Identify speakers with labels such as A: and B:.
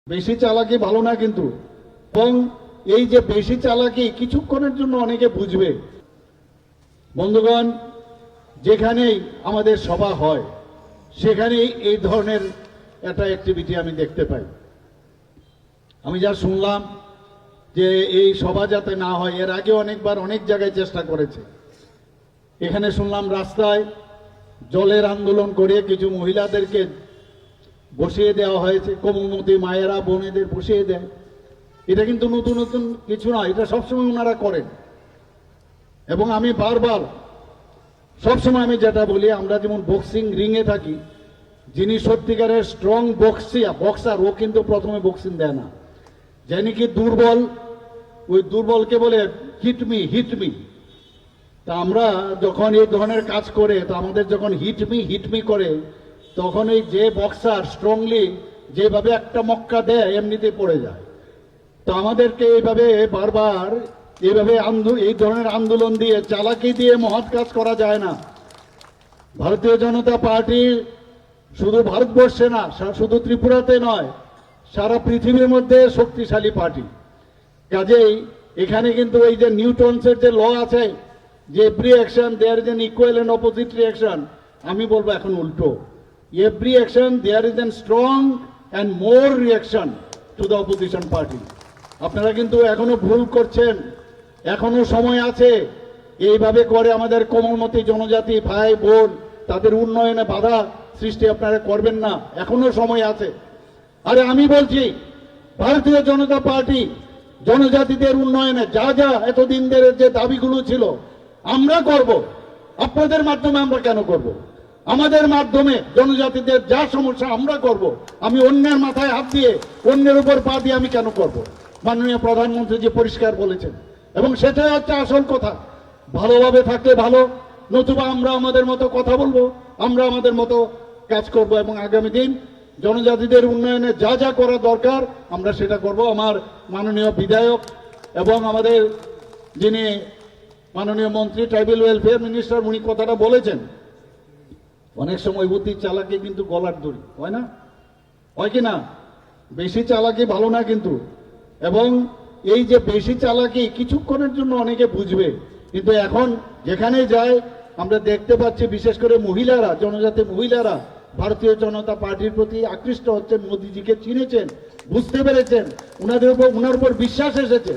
A: বেশি চালাকি ভালো না কিন্তু, এবং এই যে বেশি চালাকি কিছুক্ষণের জন্য অনেকে বুঝবে। বন্ধুগণ, যেখানেই আমাদের সভা হয় সেখানেই এই ধরনের একটা অ্যাক্টিভিটি আমি দেখতে পাই। আমি যা শুনলাম যে এই সভা যাতে না হয়, এর আগে অনেকবার অনেক জায়গায় চেষ্টা করেছে। এখানে শুনলাম রাস্তায় জলের আন্দোলন করে কিছু মহিলাদেরকে বসিয়ে দেওয়া হয়েছে, কোমলমতি মায়েরা বোনেদের বসিয়ে দেয়। এটা কিন্তু নতুন নতুন কিছু না, এটা সবসময় ওনারা করেন। এবং আমি বারবার সবসময় আমি যেটা বলি, আমরা যেমন বক্সিং রিংয়ে থাকি, যিনি সত্যিকারের স্ট্রং বক্সার ও কিন্তু প্রথমে বক্সিং দেয় না। যে নাকি দুর্বল, ওই দুর্বলকে বলে হিটমি। তা আমরা যখন এই ধরনের কাজ করে, তো আমাদের যখন হিটমি করে, তখন এই যে বক্সার স্ট্রংলি যেভাবে একটা মক্কা দেয় এমনিতে পড়ে যায়। তো আমাদেরকে এইভাবে বারবার এই ধরনের আন্দোলন দিয়ে, চালাকি দিয়ে মহৎ কাজ করা যায় না। ভারতীয় জনতা পার্টি শুধু ভারতবর্ষে না, শুধু ত্রিপুরাতে নয়, সারা পৃথিবীর মধ্যে শক্তিশালী পার্টি। কাজেই এখানে কিন্তু এই যে নিউটনসের যে ল আছে, যে every action there is an equal and opposite reaction, আমি বলবো এখন উল্টো। Every action there is an strong and more reaction to the opposition party. আপনারা কিন্তু এখনো ভুল করছেন, এখনো সময় আছে। এইভাবে করে আমাদের কোমলমতি জনজাতি ভাই বোন, তাদের উন্নয়নে বাধা সৃষ্টি আপনারা করবেন না, এখনো সময় আছে। আরে আমি বলছি, ভারতীয় জনতা পার্টি জনজাতিদের উন্নয়নে যা যা এতদিন ধরে যে দাবিগুলো ছিল আমরা করব, আপনাদের মাধ্যমে আমরা কেন করব? আমাদের মাধ্যমে জনজাতিদের যা সমস্যা আমরা করব। আমি অন্যের মাথায় হাত দিয়ে, অন্যের উপর পা দিয়ে আমি কেন করব? মাননীয় প্রধানমন্ত্রী যে পরিষ্কার বলেছেন, এবং সেটাই হচ্ছে আসল কথা। ভালোভাবে থাকলে ভালো, নতুবা আমরা আমাদের মতো কথা বলবো, আমরা আমাদের মতো কাজ করব, এবং আগামী দিন জনজাতিদের উন্নয়নে যা যা করা দরকার আমরা সেটা করব। আমার মাননীয় বিধায়ক এবং আমাদের যিনি মাননীয় মন্ত্রী ট্রাইবাল ওয়েলফেয়ার মিনিস্টার, উনি কথাটা বলেছেন, অনেক সময় বুদ্ধি চালাকি কিন্তু গলার দড়ি হয় না, হয় কি না? বেশি চালাকি ভালো না কিন্তু, এবং এই যে বেশি চালাকি কিছুক্ষণের জন্য অনেকে বুঝবে, কিন্তু এখন যেখানে যায় আমরা দেখতে পাচ্ছি, বিশেষ করে মহিলারা, জনজাতি মহিলারা ভারতীয় জনতা পার্টির প্রতি আকৃষ্ট হচ্ছেন, মোদিজিকে চিনেছেন, বুঝতে পেরেছেন, ওনার উপর বিশ্বাস এসেছে।